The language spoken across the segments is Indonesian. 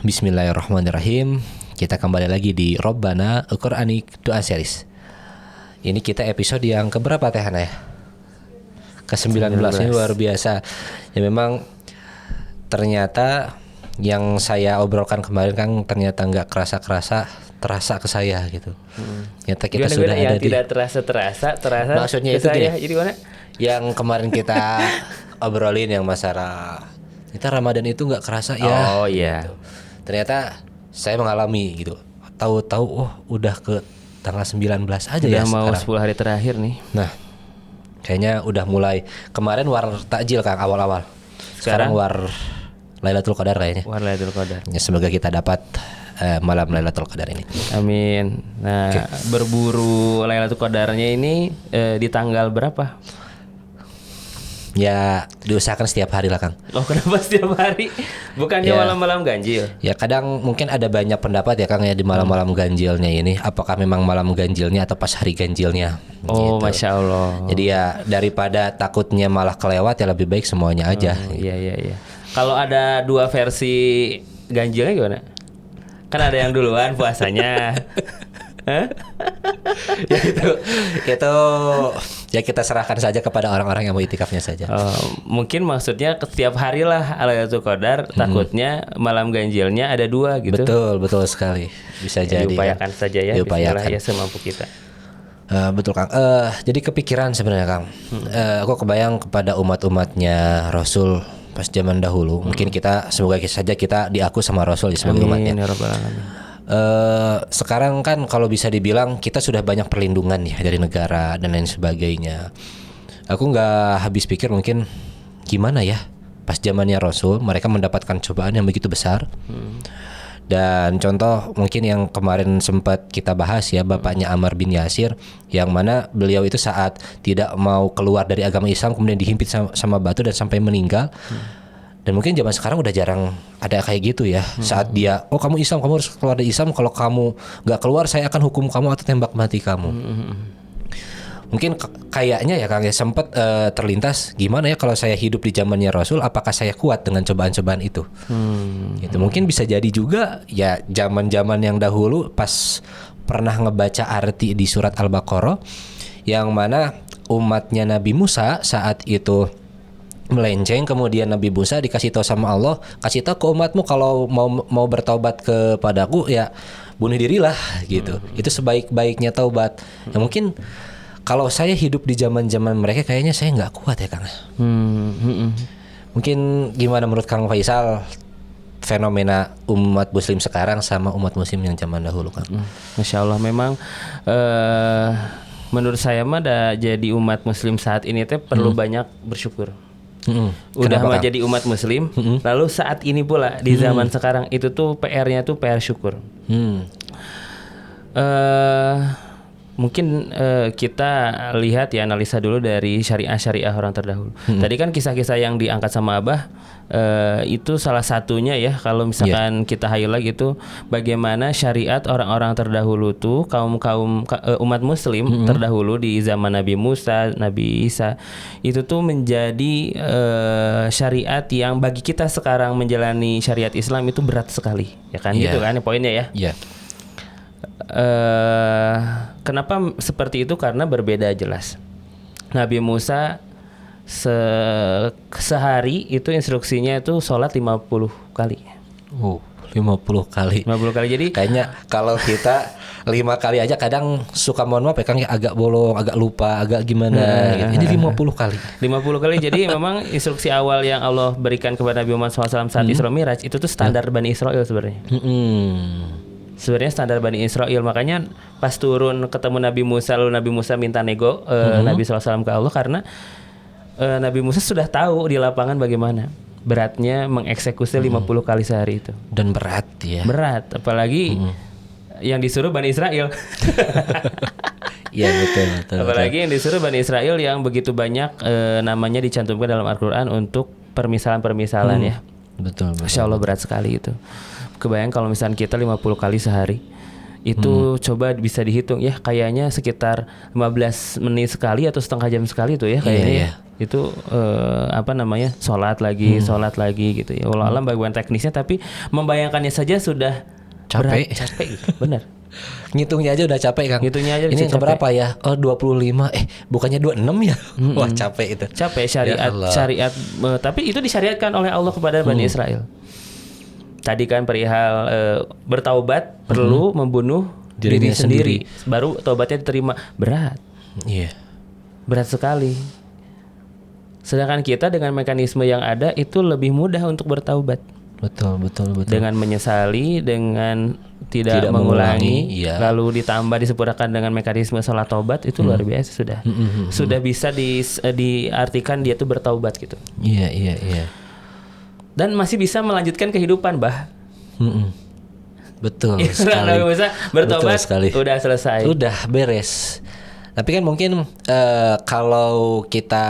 Bismillahirrahmanirrahim. Kita kembali lagi di Robbana Al-Quranic Doa Series. Ini kita episode yang keberapa Teh Hana ya? Ke-19. Ini luar biasa. Ya memang ternyata yang saya obrolkan kemarin kan ternyata nggak terasa ke saya gitu. Ternyata kita gimana, sudah ada yang tidak terasa. Maksudnya itu saya. gini. Jadi mana? Yang kemarin kita obrolin yang masalah kita Ramadan itu nggak kerasa ya. Oh iya. Gitu. Ternyata saya mengalami gitu. Tahu-tahu udah ke tanggal 19 aja Udah ya mau sekarang. 10 hari terakhir nih. Nah, kayaknya udah mulai. Kemarin war takjil Kang awal-awal. Sekarang war Lailatul Qadar kayaknya. War Lailatul Qadar. Ya, semoga kita dapat malam Lailatul Qadar ini. Amin. Nah, berburu Lailatul Qadarnya ini di tanggal berapa? Ya diusahakan setiap hari lah Kang. Oh, kenapa setiap hari? Bukannya Ya. malam-malam ganjil? Ya kadang mungkin ada banyak pendapat ya Kang ya di malam-malam ganjilnya ini. Apakah memang malam ganjilnya atau pas hari ganjilnya? Oh, gitu. Masya Allah. Jadi ya daripada takutnya malah kelewat ya lebih baik semuanya aja. Iya. Kalau ada dua versi ganjilnya gimana? Kan ada yang duluan puasanya. Hah? Ya itu ya kita serahkan saja kepada orang-orang yang mau itikafnya saja. Mungkin maksudnya setiap hari lah Lailatul Qadar, takutnya malam ganjilnya ada dua gitu. Betul sekali. Bisa jadi. Diupayakan saja ya. Diupayakan. Bismillah ya semampu kita. Betul Kang. Jadi kepikiran sebenarnya Kang. Aku kebayang kepada umat-umatnya Rasul pas zaman dahulu. Mungkin kita semoga saja kita diaku sama Rasul sebagai umatnya. Amin ya rabbal alamin. Sekarang kan kalau bisa dibilang kita sudah banyak perlindungan ya dari negara dan lain sebagainya. Aku nggak habis pikir mungkin gimana ya pas zamannya Rasul mereka mendapatkan cobaan yang begitu besar. Dan contoh mungkin yang kemarin sempat kita bahas ya bapaknya Ammar bin Yasir yang mana beliau itu saat tidak mau keluar dari agama Islam kemudian dihimpit sama batu dan sampai meninggal. Dan mungkin zaman sekarang udah jarang ada kayak gitu ya. Saat dia, kamu Islam, kamu harus keluar dari Islam. Kalau kamu gak keluar, saya akan hukum kamu atau tembak mati kamu. Mungkin kayaknya ya Kang ya sempat terlintas gimana ya kalau saya hidup di zamannya Rasul, apakah saya kuat dengan cobaan-cobaan itu? Gitu. Mungkin bisa jadi juga ya zaman-zaman yang dahulu pas pernah ngebaca arti di surat Al-Baqarah yang mana umatnya Nabi Musa saat itu melenceng, kemudian Nabi Musa dikasih tahu sama Allah, kasih tahu ke umatmu kalau mau bertaubat kepadaku ya bunuh dirilah gitu. Itu sebaik-baiknya taubat. Ya mungkin kalau saya hidup di zaman-zaman mereka kayaknya saya nggak kuat ya Kang. Mungkin gimana menurut Kang Faisal fenomena umat muslim sekarang sama umat muslim yang zaman dahulu Kang? Masya Allah memang menurut saya mah jadi umat muslim saat ini teh perlu banyak bersyukur. Udah mau jadi umat muslim, lalu saat ini pula di zaman sekarang itu tuh PR-nya tuh PR syukur. Mungkin kita lihat ya analisa dulu dari syariah orang terdahulu. Tadi kan kisah-kisah yang diangkat sama Abah itu salah satunya ya kalau misalkan kita highlight gitu bagaimana syariat orang-orang terdahulu tuh kaum umat muslim terdahulu di zaman Nabi Musa, Nabi Isa itu tuh menjadi syariat yang bagi kita sekarang menjalani syariat Islam itu berat sekali ya kan gitu kan poinnya ya. Kenapa seperti itu? Karena berbeda jelas. Nabi Musa sehari itu instruksinya itu sholat 50 kali. 50 kali. 50 kali. Jadi kayaknya kalau kita 5 kali aja kadang suka mohon maaf ya Kang ya agak bolong, agak lupa, agak gimana gitu. Ini 50 kali. 50 kali. Jadi memang instruksi awal yang Allah berikan kepada Nabi Muhammad SAW saat Isra Miraj itu tuh standar Bani Israel sebenarnya. Sebenarnya standar Bani Israel, makanya pas turun ketemu Nabi Musa lalu Nabi Musa minta nego Nabi SAW ke Allah karena Nabi Musa sudah tahu di lapangan bagaimana beratnya mengeksekusi 50 kali sehari itu. Dan berat ya. Berat, apalagi yang disuruh Bani Israel. Iya betul. Apalagi yang disuruh Bani Israel yang begitu banyak namanya dicantumkan dalam Al-Quran untuk permisalan-permisalan ya. Betul. Masya Allah berat sekali itu. Kebayang kalau misalnya kita 50 kali sehari Itu coba bisa dihitung ya, kayaknya sekitar 15 menit sekali atau setengah jam sekali tuh ya kayaknya. Iya. Itu sholat lagi gitu ya. Walau alam bagian teknisnya, tapi membayangkannya saja sudah Capek. capek gitu. Benar. Ngitungnya aja udah capek, Kang. Ngitungnya aja ini bisa keberapa ya? Oh 25. Bukannya 26 ya? Wah, capek itu. Capek Ya Allah. syariat tapi itu disyariatkan oleh Allah kepada Bani Israel. Tadi kan perihal bertaubat perlu membunuh diri sendiri. Baru taubatnya diterima. Berat. Iya. Berat sekali. Sedangkan kita dengan mekanisme yang ada itu lebih mudah untuk bertaubat. Betul. Dengan menyesali, dengan tidak mengulangi, iya. lalu ditambah disempurnakan dengan mekanisme salat taubat, itu luar biasa sudah. Sudah bisa diartikan dia tuh bertaubat gitu. Iya. Dan masih bisa melanjutkan kehidupan, Bah. Betul Sekali. sekali. Bisa bertobat, Betul sekali. udah selesai. Udah beres. Tapi kan mungkin kalau kita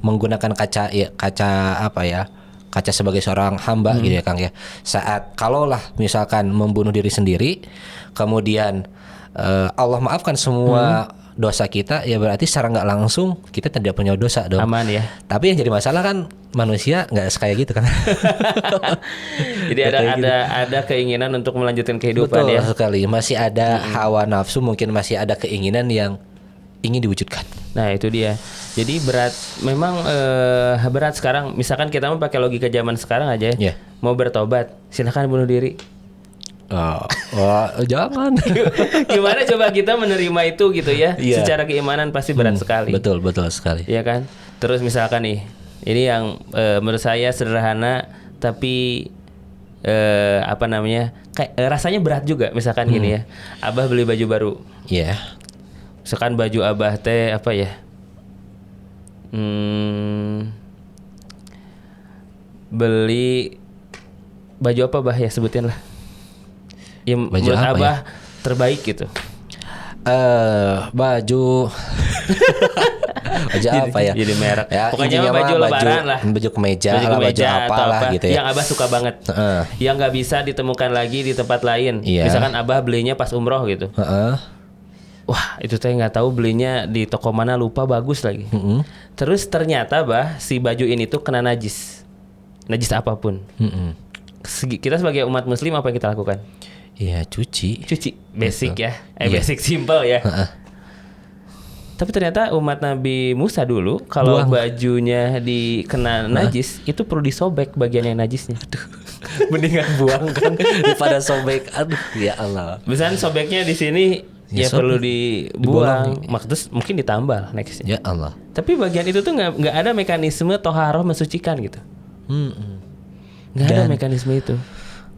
menggunakan kaca sebagai seorang hamba gitu ya, Kang ya. Saat kalaulah misalkan membunuh diri sendiri, kemudian Allah maafkan semua dosa kita, ya berarti secara nggak langsung kita tidak punya dosa dong. Aman ya. Tapi yang jadi masalah kan manusia nggak kayak gitu kan. Jadi ada keinginan untuk melanjutkan kehidupan. Betul ya. sekali. Masih ada hawa nafsu, mungkin masih ada keinginan yang ingin diwujudkan. Nah itu dia. Jadi berat, memang berat sekarang. Misalkan kita mau pakai logika zaman sekarang aja, Yeah. mau bertobat, silakan bunuh diri. Jangan. Gimana coba kita menerima itu gitu ya? Iya. Secara keimanan pasti berat sekali. Betul sekali. Iya kan? Terus misalkan nih, ini yang menurut saya sederhana tapi kayak rasanya berat juga. Misalkan gini ya, Abah beli baju baru. Iya. Misalkan baju Abah teh apa ya? Beli baju apa, Bah, ya sebutin lah. Ya, Baju menurut apa Abah terbaik gitu. Baju apa ya? Jadi merek. Ya, Pokoknya intinya baju mah lebaran lah. Baju kemeja Baju baju apalah atau gitu ya. Yang Abah suka banget. Yang nggak bisa ditemukan lagi di tempat lain. Iya. Misalkan Abah belinya pas umroh gitu. Wah, itu saya nggak tahu belinya di toko mana, lupa, bagus lagi. Terus ternyata, Bah, si baju ini tuh kena najis apapun. Kita sebagai umat Muslim apa yang kita lakukan? Iya, cuci. Basic ya, Iya. basic simple ya. Tapi ternyata umat Nabi Musa dulu kalau Buang. bajunya dikena najis itu perlu disobek bagian yang najisnya. Mendingan buang kan daripada sobek. Aduh, ya Allah. Misalnya sobeknya di sini Ya, ya sobek. perlu dibuang, terus mungkin ditambal nextnya. Ya Allah. Tapi bagian itu tuh nggak ada mekanisme toharoh mensucikan gitu. Nggak ada Dan- mekanisme itu.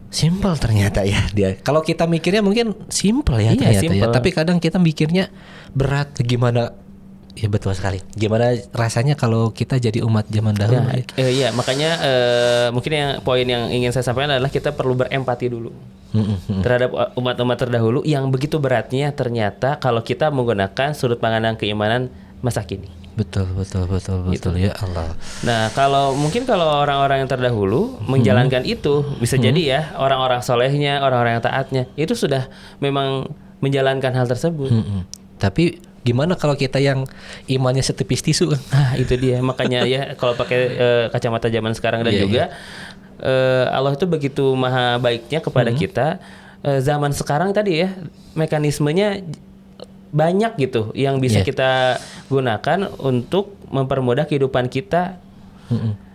Simpel ternyata ya dia. Kalau kita mikirnya mungkin simpel ya Iya, ternyata ya. simpel. Tapi kadang kita mikirnya berat. Gimana? Ya betul sekali. Gimana rasanya kalau kita jadi umat zaman dahulu? Nah, iya makanya mungkin yang poin yang ingin saya sampaikan adalah kita perlu berempati dulu terhadap umat-umat terdahulu yang begitu beratnya ternyata kalau kita menggunakan sudut pandang keimanan masa kini. Betul ya Allah. Nah, kalau orang-orang yang terdahulu menjalankan itu bisa jadi ya orang-orang solehnya, orang-orang yang taatnya itu sudah memang menjalankan hal tersebut. Tapi gimana kalau kita yang imannya setipis tisu kan? Itu dia makanya ya kalau pakai kacamata zaman sekarang dan Iya, juga Allah itu begitu maha baiknya kepada kita. Zaman sekarang tadi ya mekanismenya banyak gitu yang bisa kita gunakan untuk mempermudah kehidupan kita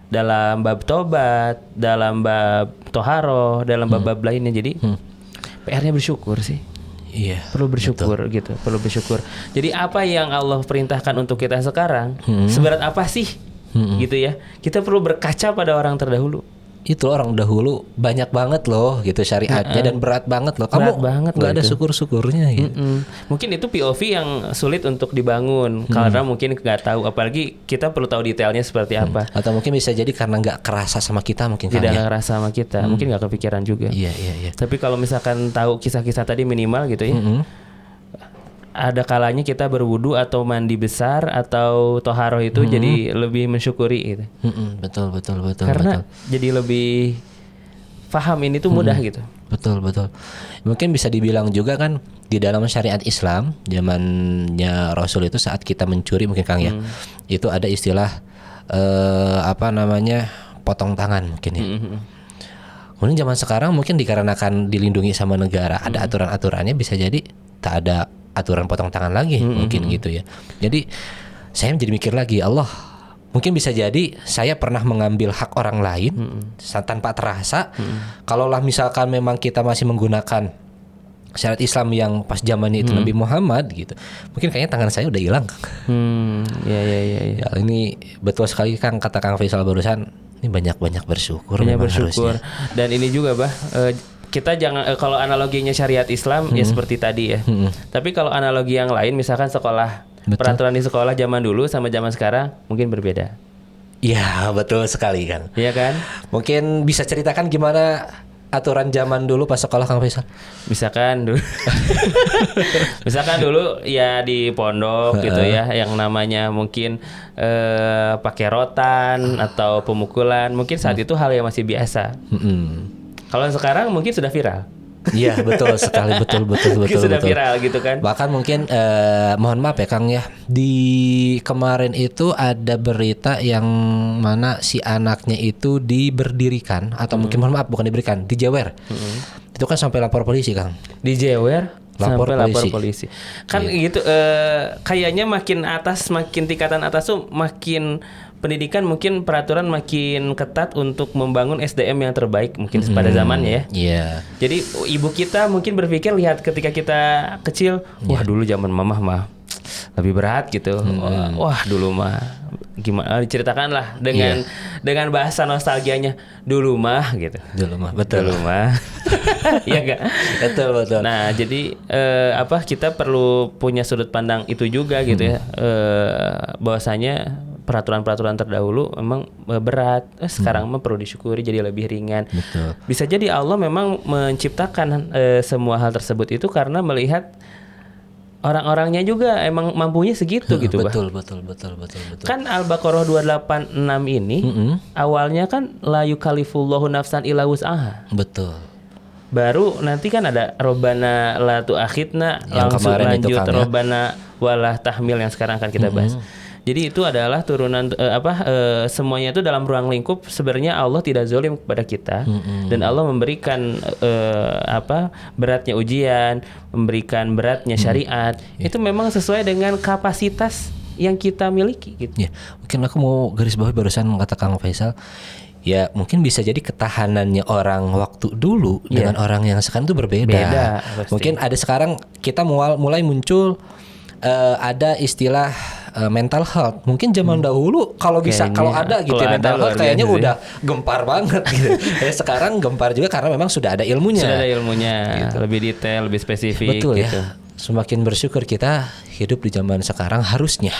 dalam bab tobat, dalam bab toharoh, dalam bab-bab lainnya. Jadi PR-nya bersyukur sih. Iya. Perlu bersyukur gitu, perlu bersyukur. Jadi apa yang Allah perintahkan untuk kita sekarang, seberat apa sih? Gitu ya. Kita perlu berkaca pada orang terdahulu. Itu orang dahulu banyak banget loh gitu syariatnya dan berat banget loh. Kamu Berat banget nggak loh ada itu. syukur-syukurnya gitu. Mungkin itu POV yang sulit untuk dibangun karena mungkin nggak tahu, apalagi kita perlu tahu detailnya seperti apa. Atau mungkin bisa jadi karena nggak kerasa sama kita mungkin kan Tidak ya. ngerasa sama kita, mungkin nggak kepikiran juga. Iya. Tapi kalau misalkan tahu kisah-kisah tadi minimal gitu ya, ada kalanya kita berwudu atau mandi besar atau toharoh itu jadi lebih mensyukuri gitu. Betul. Karena jadi lebih faham ini tuh mudah gitu. Betul. Mungkin bisa dibilang juga kan di dalam syariat Islam zamannya Rasul itu saat kita mencuri mungkin Kang ya, itu ada istilah potong tangan mungkin ya. Kemudian zaman sekarang mungkin dikarenakan dilindungi sama negara, ada aturan-aturannya, bisa jadi tak ada aturan potong tangan lagi mungkin gitu ya. Jadi saya menjadi mikir lagi, Allah, mungkin bisa jadi saya pernah mengambil hak orang lain tanpa terasa. Kalaulah misalkan memang kita masih menggunakan syariat Islam yang pas zamannya itu Nabi Muhammad gitu, mungkin kayaknya tangan saya udah hilang. Ya. Ini betul sekali Kang, kata Kang Faisal barusan. Ini banyak bersyukur. Harusnya. Dan ini juga kita jangan kalau analoginya syariat Islam ya seperti tadi ya. Tapi kalau analogi yang lain, misalkan sekolah. Betul. Peraturan di sekolah zaman dulu sama zaman sekarang mungkin berbeda. Iya, betul sekali Kang. Iya kan? Mungkin bisa ceritakan gimana aturan zaman dulu pas sekolah Kang Faisal? Misalkan dulu ya di pondok gitu ya, yang namanya mungkin pakai rotan atau pemukulan, mungkin saat itu hal yang masih biasa. Kalau sekarang mungkin sudah viral. Iya, betul sekali, betul. Sudah viral gitu kan. Bahkan mungkin mohon maaf ya Kang ya, di kemarin itu ada berita yang mana si anaknya itu diberdirikan atau mungkin mohon maaf bukan diberikan, dijewer. Itu kan sampai lapor polisi Kang. Dijewer lapor polisi. Kan gitu kayaknya makin tingkatan atas tuh makin pendidikan, mungkin peraturan makin ketat untuk membangun SDM yang terbaik mungkin pada zamannya ya. Iya. Jadi ibu kita mungkin berpikir, lihat ketika kita kecil, wah dulu zaman mamah mah lebih berat gitu. Wah dulu mah gimana, diceritakanlah dengan bahasa nostalgianya, dulu mah gitu. Dulu mah, betul. Dulu mah. Iya enggak? Betul. Nah, jadi kita perlu punya sudut pandang itu juga gitu ya. Bahwasanya peraturan-peraturan terdahulu memang berat. Sekarang mah perlu disyukuri jadi lebih ringan. Betul. Bisa jadi Allah memang menciptakan semua hal tersebut itu karena melihat orang-orangnya juga emang mampunya segitu gitu, betul. Kan Al-Baqarah 286 ini awalnya kan la yukallifullahu nafsan illa wus'aha. Betul. Baru nanti kan ada Robbana la tu'akhidna, langsung lanjut Robbana wala tahmil yang sekarang akan kita bahas. Jadi itu adalah turunan semuanya itu dalam ruang lingkup. Sebenarnya Allah tidak zalim kepada kita, dan Allah memberikan beratnya ujian, memberikan beratnya syariat. Itu memang sesuai dengan kapasitas yang kita miliki gitu. Ya, mungkin aku mau garis bawahi barusan kata Kang Faisal. Ya mungkin bisa jadi ketahanannya orang waktu dulu dengan orang yang sekarang itu berbeda. Mungkin ada sekarang kita mulai muncul ada istilah mental health. Mungkin zaman dahulu kalau bisa, kalau ada gitu ya, mental health kayaknya udah gempar banget gitu. Sekarang gempar juga karena memang sudah ada ilmunya. Gitu. Lebih detail, lebih spesifik. Betul gitu. Ya. Semakin bersyukur kita hidup di zaman sekarang harusnya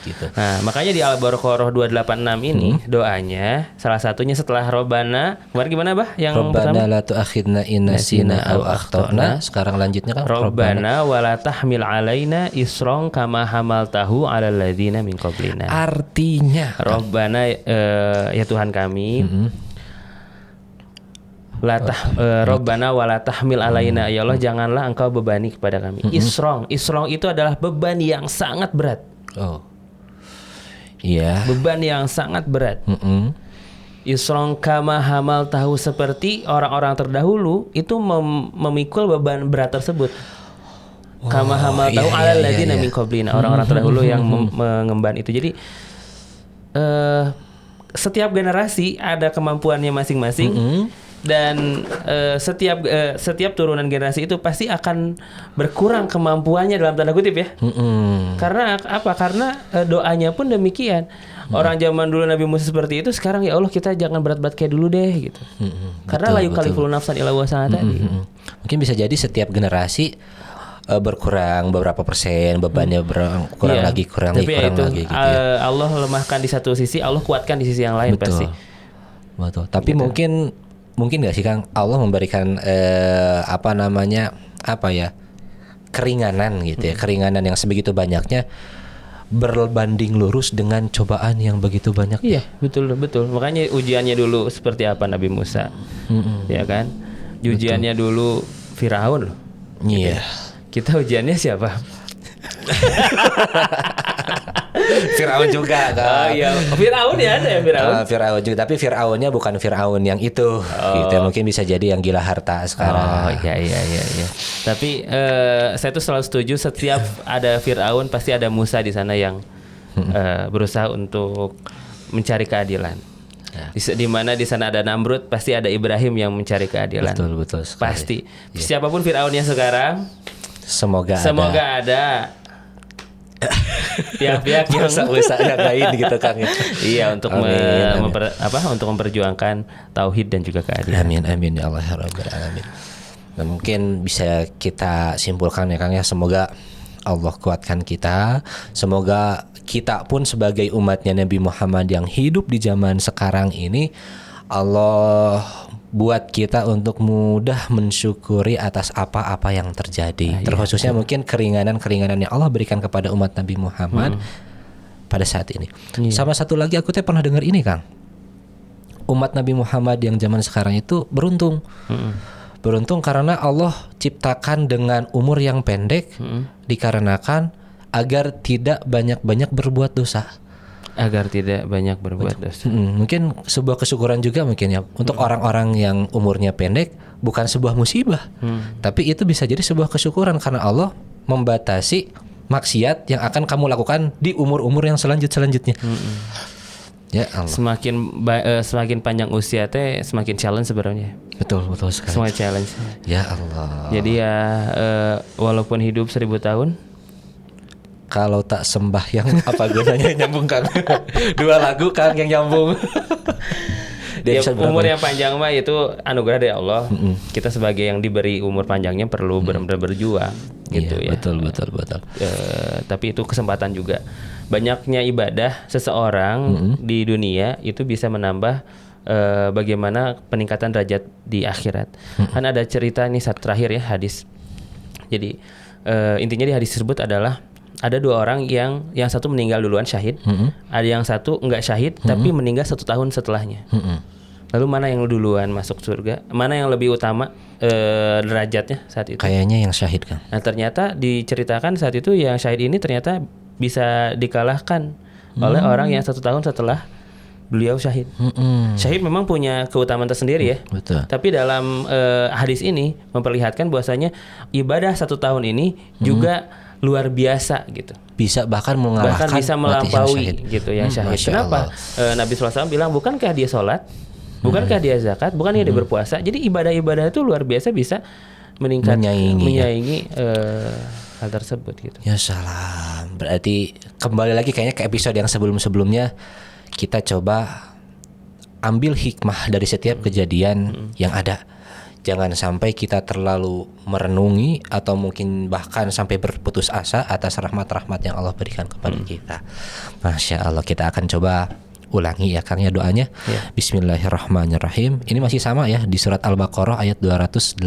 gitu. Nah, makanya di Al-Baqarah 286 ini doanya salah satunya setelah Robbana, kemarin gimana Bah? Yang Robbana la tu'akhidna in nasina aw akhtana. Sekarang lanjutnya kan Robbana wala tahmil alaina isron kama hamaltahu 'alal ladzina min qablina. Artinya Robbana ya Tuhan kami, Robbana wala tahmil alaina, ya Allah janganlah engkau bebani kepada kami. Isrong itu adalah beban yang sangat berat. Beban yang sangat berat. Isrong kama hamal tahu, seperti orang-orang terdahulu itu memikul beban berat tersebut. Kama hamal tahu alal ladzina min qablina, orang-orang terdahulu yang mengemban itu. Jadi setiap generasi ada kemampuannya masing-masing. Dan setiap turunan generasi itu pasti akan berkurang kemampuannya dalam tanda kutip ya. Karena apa? Karena doanya pun demikian. Orang zaman dulu Nabi Musa seperti itu, sekarang ya Allah kita jangan berat-berat kayak dulu deh gitu. Karena la yukalliful nafsan illa wus'aha tadi. Mungkin bisa jadi setiap generasi berkurang beberapa persen bebannya, kurang lagi kurang itu, lagi gitu ya. Allah lemahkan di satu sisi, Allah kuatkan di sisi yang lain. Betul. Pasti. Betul. Tapi gitu. Mungkin nggak sih Kang, Allah memberikan keringanan gitu ya, keringanan yang sebegitu banyaknya berbanding lurus dengan cobaan yang begitu banyak. Iya, betul. Makanya ujiannya dulu seperti apa Nabi Musa. Ya kan? Ujiannya dulu Firaun loh. Iya. Kita ujiannya siapa? Firaun juga kan. Oh iya, Firaun ya ada ya Firaun. Firaun juga, tapi Firaunnya bukan Firaun yang itu. Gitu. Mungkin bisa jadi yang gila harta sekarang. Oh iya. Tapi saya tuh selalu setuju setiap ada Firaun pasti ada Musa di sana yang berusaha untuk mencari keadilan. Di mana di sana ada Namrud, pasti ada Ibrahim yang mencari keadilan. Betul sekali. Pasti. Siapapun Firaunnya sekarang, semoga ada pihak-pihak yang usaha yang lain gitu Kang ya. Iya, untuk untuk memperjuangkan tauhid dan juga keadilan. Amin ya Allah ya Rabbal alamin. Dan mungkin bisa kita simpulkan ya Kang ya, semoga Allah kuatkan kita. Semoga kita pun sebagai umatnya Nabi Muhammad yang hidup di zaman sekarang ini, Allah buat kita untuk mudah mensyukuri atas apa-apa yang terjadi. Terkhususnya mungkin keringanan-keringanan yang Allah berikan kepada umat Nabi Muhammad pada saat ini. Sama satu lagi aku pernah dengar ini Kang. Umat Nabi Muhammad yang zaman sekarang itu beruntung. Beruntung karena Allah ciptakan dengan umur yang pendek, dikarenakan agar tidak banyak-banyak berbuat dosa. Mungkin sebuah kesyukuran juga mungkin ya untuk orang-orang yang umurnya pendek, bukan sebuah musibah, tapi itu bisa jadi sebuah kesyukuran karena Allah membatasi maksiat yang akan kamu lakukan di umur-umur yang selanjutnya. Ya Allah. Semakin panjang usia teh semakin challenge sebenarnya. Betul sekali. Semua challenge. Ya Allah. Jadi ya walaupun hidup 1000 tahun, kalau tak sembahyang apa gunanya, nyambung Kang. 2 lagu Kang yang nyambung. Ya, umur yang panjang mah itu anugerah dari Allah. Kita sebagai yang diberi umur panjangnya perlu benar-benar berjuang gitu ya. Betul. Tapi itu kesempatan juga. Banyaknya ibadah seseorang di dunia itu bisa menambah bagaimana peningkatan derajat di akhirat. Kan ada cerita nih saat terakhir ya, hadis. Jadi intinya di hadis tersebut adalah ada 2 orang yang satu meninggal duluan syahid, ada yang satu enggak syahid tapi meninggal 1 tahun setelahnya. Lalu mana yang duluan masuk surga? Mana yang lebih utama derajatnya saat itu? Kayaknya yang syahid Kang. Nah ternyata diceritakan saat itu yang syahid ini ternyata bisa dikalahkan oleh orang yang 1 tahun setelah beliau syahid. Syahid memang punya keutamaan tersendiri ya. Betul. Tapi dalam hadis ini memperlihatkan bahwasanya ibadah 1 tahun ini juga luar biasa gitu. Bisa bahkan mengalahkan, bahkan bisa melampaui gitu yang syahid. Kenapa? Nabi SAW bilang bukankah dia sholat, bukankah dia zakat, bukankah dia berpuasa. Jadi ibadah-ibadah itu luar biasa bisa meningkat, menyaingi hal tersebut gitu. Ya salam. Berarti kembali lagi kayaknya ke episode yang sebelum-sebelumnya, kita coba ambil hikmah dari setiap kejadian yang ada. Jangan sampai kita terlalu merenungi atau mungkin bahkan sampai berputus asa atas rahmat-rahmat yang Allah berikan kepada kita. Masya Allah, kita akan coba ulangi ya Kang ya doanya. Bismillahirrahmanirrahim. Ini masih sama ya di surat Al-Baqarah ayat 286.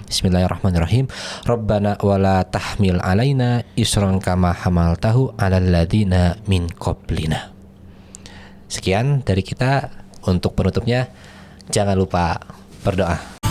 Bismillahirrahmanirrahim. Rabbana wala tahmil alaina isran kama hamaltahu alal ladina min qablina. Sekian dari kita. Untuk penutupnya jangan lupa berdoa.